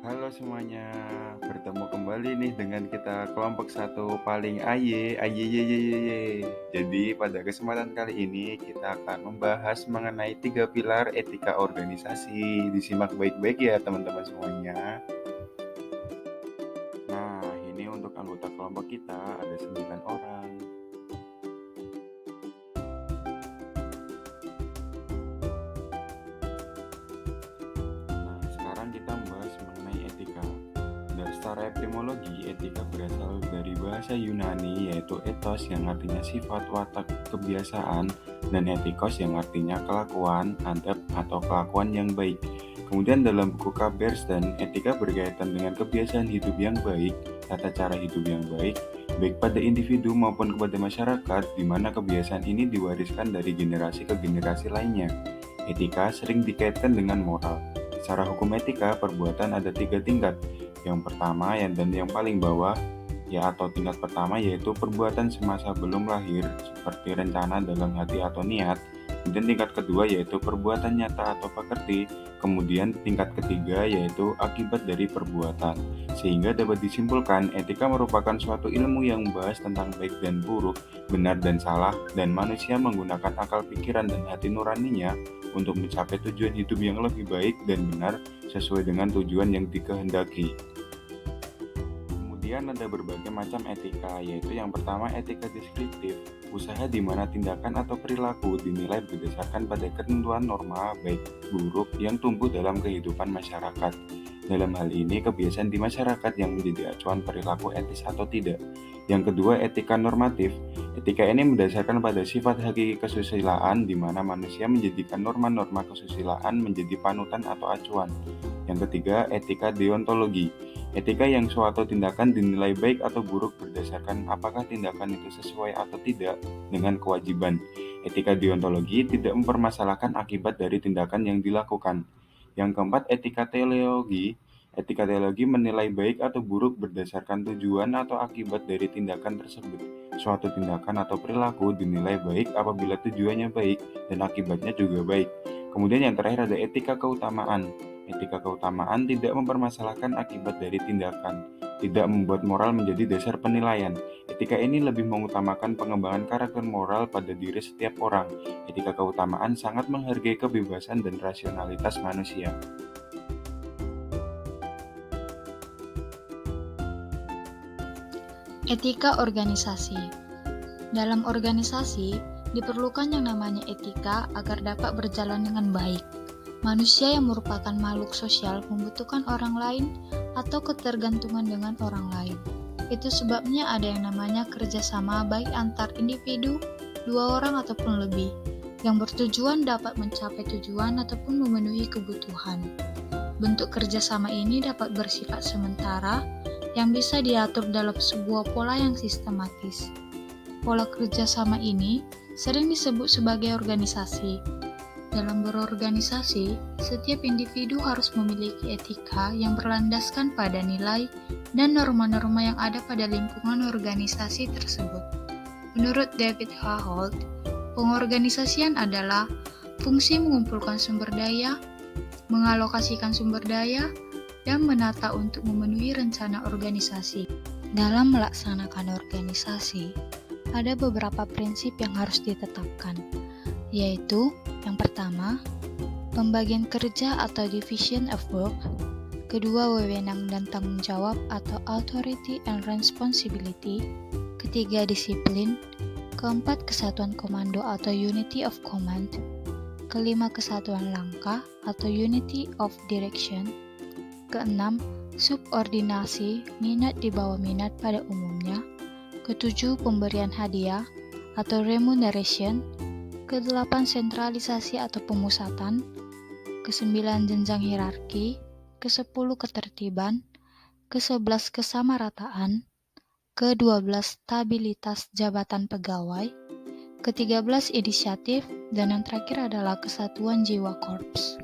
Halo semuanya, bertemu kembali nih dengan kita kelompok satu paling aye, aye ye ye ye ye. Jadi pada kesempatan kali ini kita akan membahas mengenai 3 pilar etika organisasi. Disimak baik-baik ya teman-teman semuanya. Nah, ini untuk anggota kelompok kita ada 9 orang. Nah, sekarang kita membahas mengenai etika. Secara etimologi, etika berasal dari bahasa Yunani yaitu ethos yang artinya sifat, watak, kebiasaan, dan etikos yang artinya kelakuan, adab, atau kelakuan yang baik. Kemudian dalam buku Kaberstan, etika berkaitan dengan kebiasaan hidup yang baik, tata cara hidup yang baik pada individu maupun kepada masyarakat, di mana kebiasaan ini diwariskan dari generasi ke generasi lainnya. Etika sering dikaitkan dengan moral. Secara hukum etika, perbuatan ada 3 tingkat. Yang pertama dan yang paling bawah atau tingkat pertama yaitu perbuatan semasa belum lahir seperti rencana dalam hati atau niat. Kemudian tingkat kedua yaitu perbuatan nyata atau pekerti. Kemudian tingkat ketiga yaitu akibat dari perbuatan. Sehingga dapat disimpulkan etika merupakan suatu ilmu yang membahas tentang baik dan buruk, benar dan salah, dan manusia menggunakan akal pikiran dan hati nuraninya untuk mencapai tujuan hidup yang lebih baik dan benar sesuai dengan tujuan yang dikehendaki. Kemudian ada berbagai macam etika, yaitu yang pertama etika deskriptif, usaha di mana tindakan atau perilaku dinilai berdasarkan pada ketentuan norma baik buruk yang tumbuh dalam kehidupan masyarakat. Dalam hal ini, kebiasaan di masyarakat yang menjadi acuan perilaku etis atau tidak. Yang kedua, etika normatif. Etika ini berdasarkan pada sifat hakiki kesusilaan di mana manusia menjadikan norma-norma kesusilaan menjadi panutan atau acuan. Yang ketiga, etika deontologi. Etika yang suatu tindakan dinilai baik atau buruk berdasarkan apakah tindakan itu sesuai atau tidak dengan kewajiban. Etika deontologi tidak mempermasalahkan akibat dari tindakan yang dilakukan. Yang keempat, etika teleologi. Etika teologi menilai baik atau buruk berdasarkan tujuan atau akibat dari tindakan tersebut. Suatu tindakan atau perilaku dinilai baik apabila tujuannya baik dan akibatnya juga baik. Kemudian yang terakhir ada etika keutamaan. Etika keutamaan tidak mempermasalahkan akibat dari tindakan, tidak membuat moral menjadi dasar penilaian. Etika ini lebih mengutamakan pengembangan karakter moral pada diri setiap orang. Etika keutamaan sangat menghargai kebebasan dan rasionalitas manusia. Etika organisasi. Dalam organisasi, diperlukan yang namanya etika agar dapat berjalan dengan baik. Manusia yang merupakan makhluk sosial membutuhkan orang lain atau ketergantungan dengan orang lain. Itu sebabnya ada yang namanya kerjasama baik antar individu, 2 orang ataupun lebih, yang bertujuan dapat mencapai tujuan ataupun memenuhi kebutuhan. Bentuk kerjasama ini dapat bersifat sementara, yang bisa diatur dalam sebuah pola yang sistematis. Pola kerjasama ini sering disebut sebagai organisasi. Dalam berorganisasi, setiap individu harus memiliki etika yang berlandaskan pada nilai dan norma-norma yang ada pada lingkungan organisasi tersebut. Menurut David H. Holt, pengorganisasian adalah fungsi mengumpulkan sumber daya, mengalokasikan sumber daya, dan menata untuk memenuhi rencana organisasi. Dalam melaksanakan organisasi, ada beberapa prinsip yang harus ditetapkan, yaitu yang pertama, pembagian kerja atau division of work, kedua, wewenang dan tanggung jawab atau authority and responsibility, ketiga, disiplin, keempat, kesatuan komando atau unity of command, kelima, kesatuan langkah atau unity of direction, keenam, subordinasi, minat di bawah minat pada umumnya. Ketujuh, pemberian hadiah atau remuneration. Kedelapan, sentralisasi atau pemusatan. Kesembilan, jenjang hierarki. Kesepuluh, ketertiban. Kesebelas, kesamarataan. Kedua belas, stabilitas jabatan pegawai. Ketiga belas, inisiatif. Dan yang terakhir adalah kesatuan jiwa korps.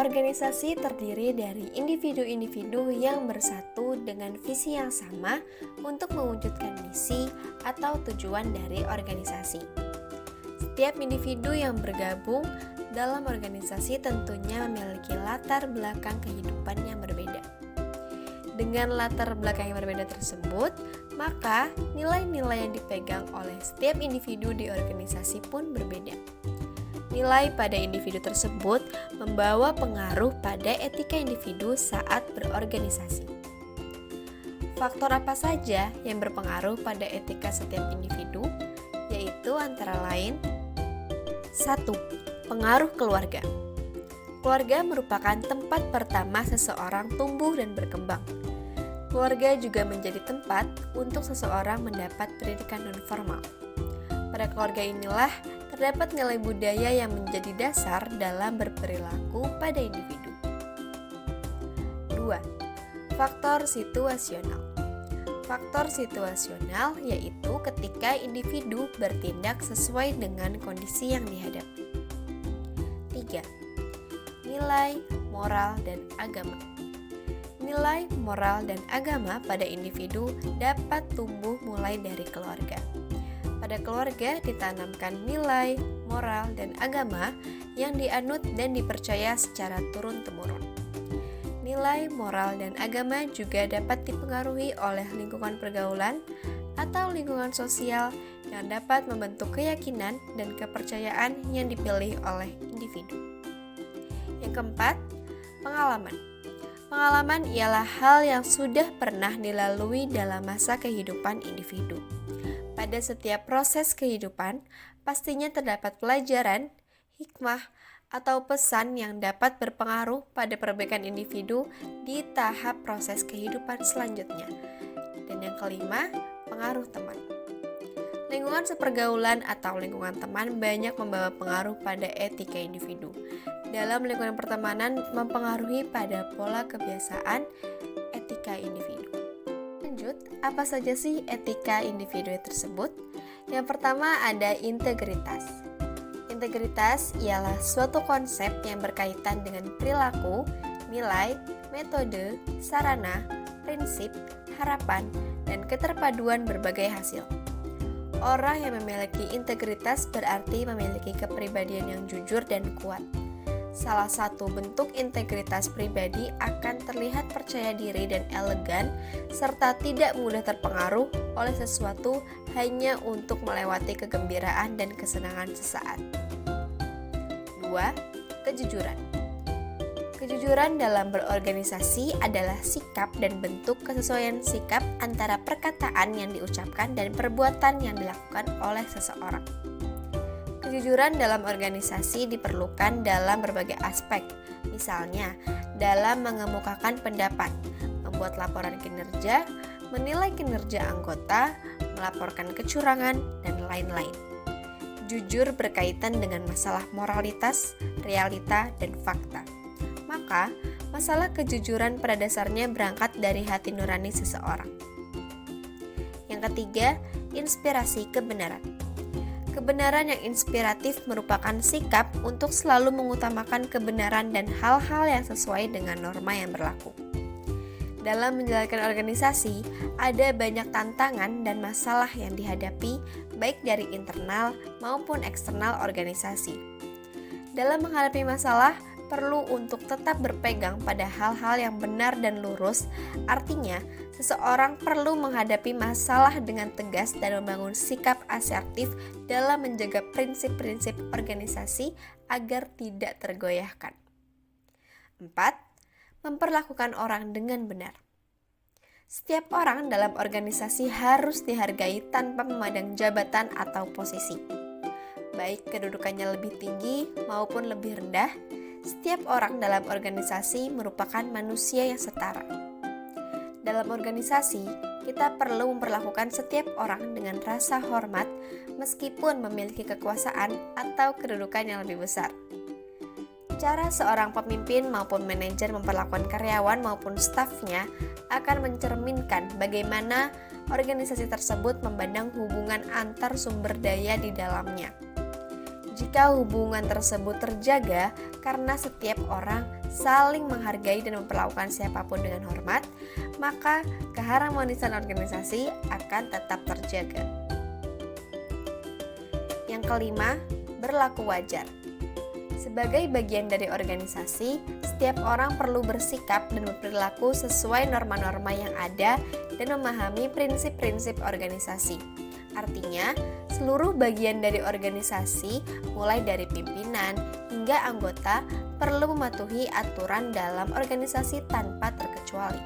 Organisasi terdiri dari individu-individu yang bersatu dengan visi yang sama untuk mewujudkan misi atau tujuan dari organisasi. Setiap individu yang bergabung dalam organisasi tentunya memiliki latar belakang kehidupan yang berbeda. Dengan latar belakang yang berbeda tersebut, maka nilai-nilai yang dipegang oleh setiap individu di organisasi pun berbeda. Nilai pada individu tersebut membawa pengaruh pada etika individu saat berorganisasi. Faktor apa saja yang berpengaruh pada etika setiap individu? Yaitu antara lain 1. Pengaruh keluarga. Keluarga merupakan tempat pertama seseorang tumbuh dan berkembang. Keluarga juga menjadi tempat untuk seseorang mendapat pendidikan non-formal. Pada keluarga inilah terdapat nilai budaya yang menjadi dasar dalam berperilaku pada individu. 2. Faktor situasional. Faktor situasional yaitu ketika individu bertindak sesuai dengan kondisi yang dihadapi. 3. Nilai, moral, dan agama. Nilai, moral, dan agama pada individu dapat tumbuh mulai dari keluarga. Pada keluarga ditanamkan nilai, moral, dan agama yang dianut dan dipercaya secara turun-temurun. Nilai, moral, dan agama juga dapat dipengaruhi oleh lingkungan pergaulan atau lingkungan sosial yang dapat membentuk keyakinan dan kepercayaan yang dipilih oleh individu. Yang keempat, pengalaman. Pengalaman ialah hal yang sudah pernah dilalui dalam masa kehidupan individu. Pada setiap proses kehidupan, pastinya terdapat pelajaran, hikmah, atau pesan yang dapat berpengaruh pada perbaikan individu di tahap proses kehidupan selanjutnya. Dan yang kelima, pengaruh teman. Lingkungan sepergaulan atau lingkungan teman banyak membawa pengaruh pada etika individu. Dalam lingkungan pertemanan mempengaruhi pada pola kebiasaan etika individu. Lanjut, apa saja sih etika individu tersebut? Yang pertama ada integritas. Integritas ialah suatu konsep yang berkaitan dengan perilaku, nilai, metode, sarana, prinsip, harapan, dan keterpaduan berbagai hasil. Orang yang memiliki integritas berarti memiliki kepribadian yang jujur dan kuat. Salah satu bentuk integritas pribadi akan terlihat percaya diri dan elegan, serta tidak mudah terpengaruh oleh sesuatu hanya untuk melewati kegembiraan dan kesenangan sesaat. 2. Kejujuran. Kejujuran dalam berorganisasi adalah sikap dan bentuk kesesuaian sikap antara perkataan yang diucapkan dan perbuatan yang dilakukan oleh seseorang. Kejujuran dalam organisasi diperlukan dalam berbagai aspek, misalnya dalam mengemukakan pendapat, membuat laporan kinerja, menilai kinerja anggota, melaporkan kecurangan, dan lain-lain. Jujur berkaitan dengan masalah moralitas, realita, dan fakta. Maka, masalah kejujuran pada dasarnya berangkat dari hati nurani seseorang. Yang ketiga, inspirasi kebenaran. Kebenaran yang inspiratif merupakan sikap untuk selalu mengutamakan kebenaran dan hal-hal yang sesuai dengan norma yang berlaku. Dalam menjalankan organisasi, ada banyak tantangan dan masalah yang dihadapi baik dari internal maupun eksternal organisasi. Dalam menghadapi masalah, perlu untuk tetap berpegang pada hal-hal yang benar dan lurus. Artinya, seseorang perlu menghadapi masalah dengan tegas dan membangun sikap asertif dalam menjaga prinsip-prinsip organisasi agar tidak tergoyahkan. 4. Memperlakukan orang dengan benar. Setiap orang dalam organisasi harus dihargai tanpa memandang jabatan atau posisi. Baik kedudukannya lebih tinggi maupun lebih rendah, setiap orang dalam organisasi merupakan manusia yang setara. Dalam organisasi, kita perlu memperlakukan setiap orang dengan rasa hormat meskipun memiliki kekuasaan atau kedudukan yang lebih besar. Cara seorang pemimpin maupun manajer memperlakukan karyawan maupun stafnya akan mencerminkan bagaimana organisasi tersebut memandang hubungan antar sumber daya di dalamnya. Jika hubungan tersebut terjaga karena setiap orang saling menghargai dan memperlakukan siapapun dengan hormat, maka keharmonisan organisasi akan tetap terjaga. Yang kelima, berlaku wajar. Sebagai bagian dari organisasi, setiap orang perlu bersikap dan berperilaku sesuai norma-norma yang ada dan memahami prinsip-prinsip organisasi. Artinya, seluruh bagian dari organisasi, mulai dari pimpinan hingga anggota, perlu mematuhi aturan dalam organisasi tanpa terkecuali.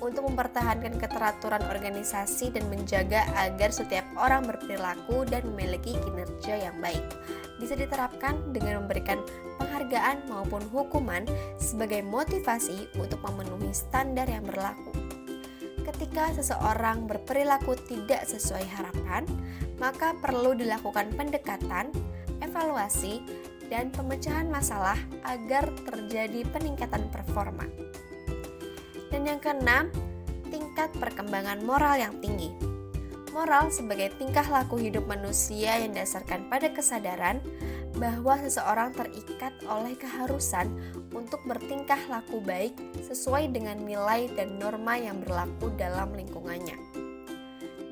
Untuk mempertahankan keteraturan organisasi dan menjaga agar setiap orang berperilaku dan memiliki kinerja yang baik, bisa diterapkan dengan memberikan penghargaan maupun hukuman sebagai motivasi untuk memenuhi standar yang berlaku. Ketika seseorang berperilaku tidak sesuai harapan, maka perlu dilakukan pendekatan, evaluasi, dan pemecahan masalah agar terjadi peningkatan performa. Dan yang keenam, tingkat perkembangan moral yang tinggi. Moral sebagai tingkah laku hidup manusia yang didasarkan pada kesadaran bahwa seseorang terikat oleh keharusan untuk bertingkah laku baik sesuai dengan nilai dan norma yang berlaku dalam lingkungannya.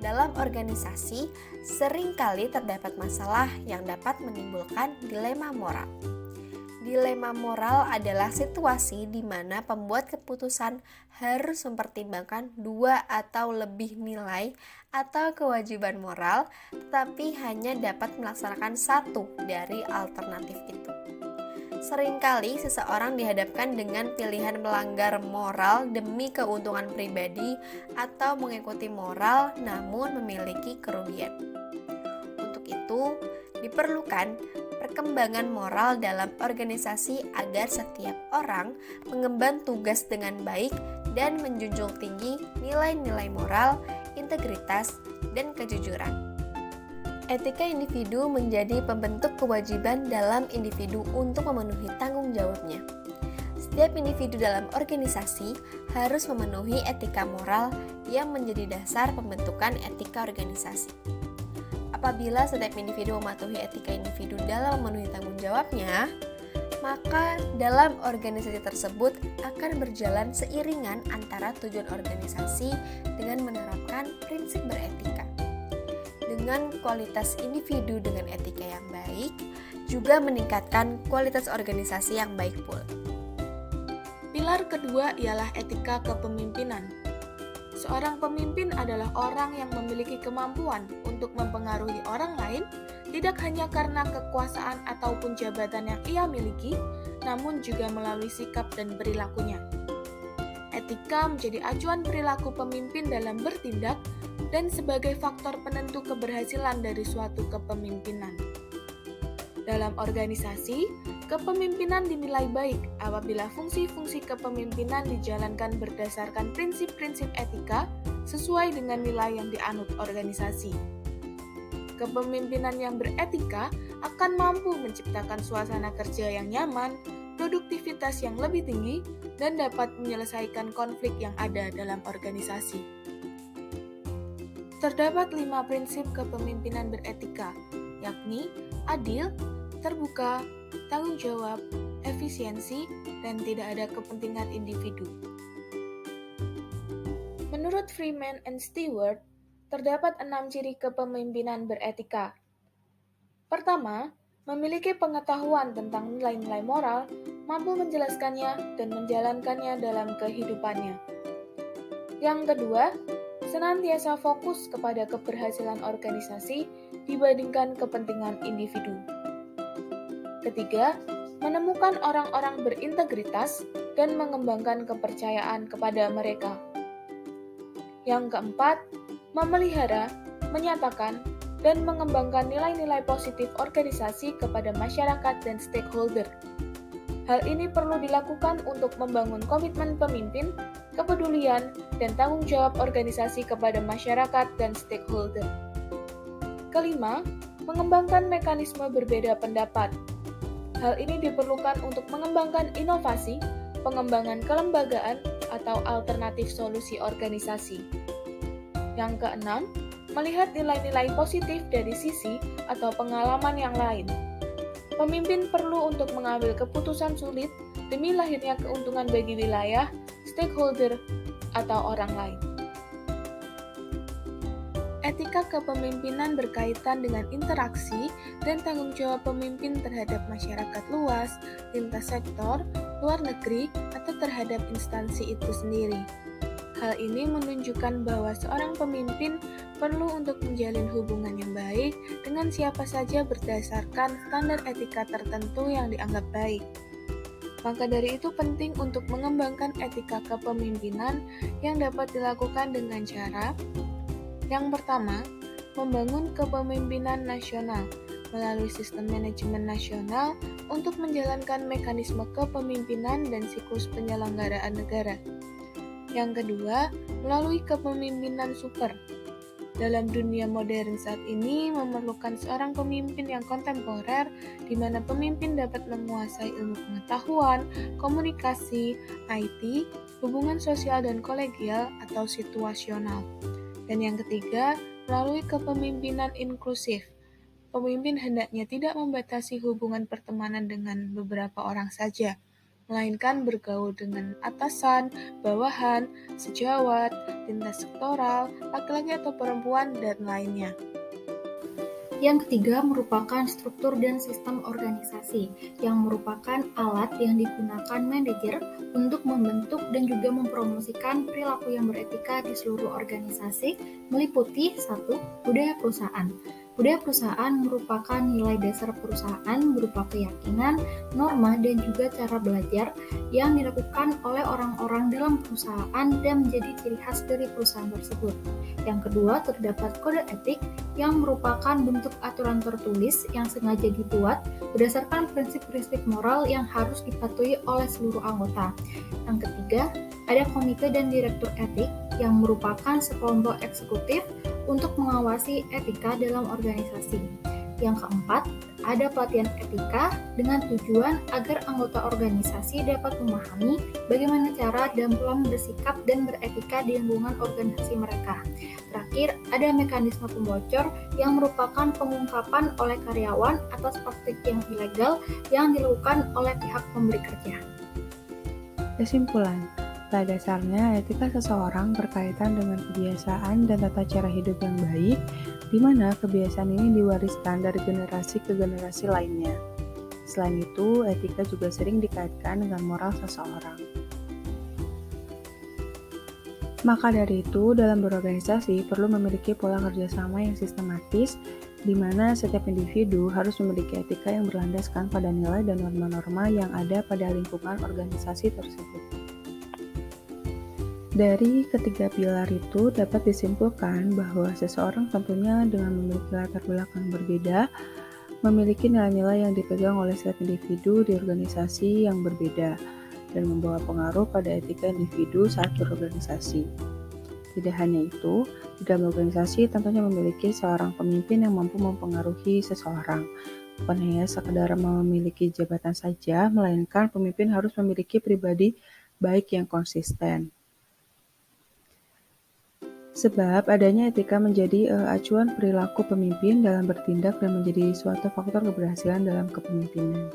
Dalam organisasi, seringkali terdapat masalah yang dapat menimbulkan dilema moral. Dilema moral adalah situasi di mana pembuat keputusan harus mempertimbangkan dua atau lebih nilai atau kewajiban moral, tetapi hanya dapat melaksanakan satu dari alternatif itu. Seringkali seseorang dihadapkan dengan pilihan melanggar moral demi keuntungan pribadi atau mengikuti moral namun memiliki kerugian. Untuk itu, diperlukan perkembangan moral dalam organisasi agar setiap orang mengemban tugas dengan baik dan menjunjung tinggi nilai-nilai moral, integritas, dan kejujuran. Etika individu menjadi pembentuk kewajiban dalam individu untuk memenuhi tanggung jawabnya. Setiap individu dalam organisasi harus memenuhi etika moral yang menjadi dasar pembentukan etika organisasi. Apabila setiap individu mematuhi etika individu dalam memenuhi tanggung jawabnya, maka dalam organisasi tersebut akan berjalan seiringan antara tujuan organisasi dengan menerapkan prinsip beretika. Dengan kualitas individu dengan etika yang baik, juga meningkatkan kualitas organisasi yang baik pula. Pilar kedua ialah etika kepemimpinan. Seorang pemimpin adalah orang yang memiliki kemampuan untuk mempengaruhi orang lain, tidak hanya karena kekuasaan ataupun jabatan yang ia miliki, namun juga melalui sikap dan perilakunya. Etika menjadi acuan perilaku pemimpin dalam bertindak dan sebagai faktor penentu keberhasilan dari suatu kepemimpinan. Dalam organisasi, kepemimpinan dinilai baik apabila fungsi-fungsi kepemimpinan dijalankan berdasarkan prinsip-prinsip etika sesuai dengan nilai yang dianut organisasi. Kepemimpinan yang beretika akan mampu menciptakan suasana kerja yang nyaman, produktivitas yang lebih tinggi, dan dapat menyelesaikan konflik yang ada dalam organisasi. Terdapat 5 prinsip kepemimpinan beretika, yakni adil, terbuka, tanggung jawab, efisiensi, dan tidak ada kepentingan individu. Menurut Freeman and Stewart, terdapat 6 ciri kepemimpinan beretika. Pertama, memiliki pengetahuan tentang nilai-nilai moral, mampu menjelaskannya dan menjalankannya dalam kehidupannya. Yang kedua, senantiasa fokus kepada keberhasilan organisasi dibandingkan kepentingan individu. Ketiga, menemukan orang-orang berintegritas dan mengembangkan kepercayaan kepada mereka. Yang keempat, memelihara, menyatakan, dan mengembangkan nilai-nilai positif organisasi kepada masyarakat dan stakeholder. Hal ini perlu dilakukan untuk membangun komitmen pemimpin, kepedulian, dan tanggung jawab organisasi kepada masyarakat dan stakeholder. Kelima, mengembangkan mekanisme berbeda pendapat. Hal ini diperlukan untuk mengembangkan inovasi, pengembangan kelembagaan, atau alternatif solusi organisasi. Yang keenam, melihat nilai-nilai positif dari sisi atau pengalaman yang lain. Pemimpin perlu untuk mengambil keputusan sulit demi lahirnya keuntungan bagi wilayah, stakeholder, atau orang lain. Etika kepemimpinan berkaitan dengan interaksi dan tanggung jawab pemimpin terhadap masyarakat luas, lintas sektor, luar negeri, atau terhadap instansi itu sendiri. Hal ini menunjukkan bahwa seorang pemimpin perlu untuk menjalin hubungan yang baik dengan siapa saja berdasarkan standar etika tertentu yang dianggap baik. Maka dari itu penting untuk mengembangkan etika kepemimpinan yang dapat dilakukan dengan cara yang pertama, membangun kepemimpinan nasional melalui sistem manajemen nasional untuk menjalankan mekanisme kepemimpinan dan siklus penyelenggaraan negara. Yang kedua, melalui kepemimpinan super. Dalam dunia modern saat ini memerlukan seorang pemimpin yang kontemporer di mana pemimpin dapat menguasai ilmu pengetahuan, komunikasi, IT, hubungan sosial dan kolegial atau situasional. Dan yang ketiga, melalui kepemimpinan inklusif. Pemimpin hendaknya tidak membatasi hubungan pertemanan dengan beberapa orang saja, melainkan bergaul dengan atasan, bawahan, sejawat, lintas sektoral, laki-laki atau perempuan, dan lainnya. Yang ketiga merupakan struktur dan sistem organisasi, yang merupakan alat yang digunakan manajer untuk membentuk dan juga mempromosikan perilaku yang beretika di seluruh organisasi, meliputi 1. Budaya perusahaan. Budaya perusahaan merupakan nilai dasar perusahaan berupa keyakinan, norma, dan juga cara belajar yang dilakukan oleh orang-orang dalam perusahaan dan menjadi ciri khas dari perusahaan tersebut. Yang kedua, terdapat kode etik yang merupakan bentuk aturan tertulis yang sengaja dibuat berdasarkan prinsip-prinsip moral yang harus dipatuhi oleh seluruh anggota. Yang ketiga, ada komite dan direktur etik yang merupakan sekelompok eksekutif untuk mengawasi etika dalam organisasi. Yang keempat, ada pelatihan etika dengan tujuan agar anggota organisasi dapat memahami bagaimana cara dan pola bersikap dan beretika di lingkungan organisasi mereka. Terakhir, ada mekanisme pembocor yang merupakan pengungkapan oleh karyawan atas praktik yang ilegal yang dilakukan oleh pihak pemberi kerja. Kesimpulan, pada dasarnya etika seseorang berkaitan dengan kebiasaan dan tata cara hidup yang baik, di mana kebiasaan ini diwariskan dari generasi ke generasi lainnya. Selain itu, etika juga sering dikaitkan dengan moral seseorang. Maka dari itu, dalam berorganisasi perlu memiliki pola kerjasama yang sistematis, di mana setiap individu harus memiliki etika yang berlandaskan pada nilai dan norma-norma yang ada pada lingkungan organisasi tersebut. Dari ketiga pilar itu dapat disimpulkan bahwa seseorang tentunya dengan memiliki latar belakang berbeda, memiliki nilai-nilai yang dipegang oleh setiap individu di organisasi yang berbeda, dan membawa pengaruh pada etika individu saat berorganisasi. Tidak hanya itu, di dalam organisasi tentunya memiliki seorang pemimpin yang mampu mempengaruhi seseorang. Bukan hanya sekedar memiliki jabatan saja, melainkan pemimpin harus memiliki pribadi baik yang konsisten. Sebab adanya etika menjadi acuan perilaku pemimpin dalam bertindak dan menjadi suatu faktor keberhasilan dalam kepemimpinan.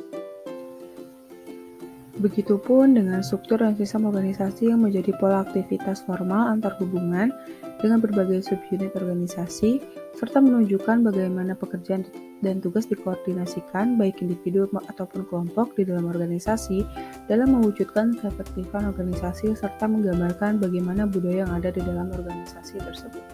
Begitupun dengan struktur dan sistem organisasi yang menjadi pola aktivitas formal antar hubungan dengan berbagai subunit organisasi, serta menunjukkan bagaimana pekerjaan dan tugas dikoordinasikan baik individu ataupun kelompok di dalam organisasi dalam mewujudkan keefektifan organisasi serta menggambarkan bagaimana budaya yang ada di dalam organisasi tersebut.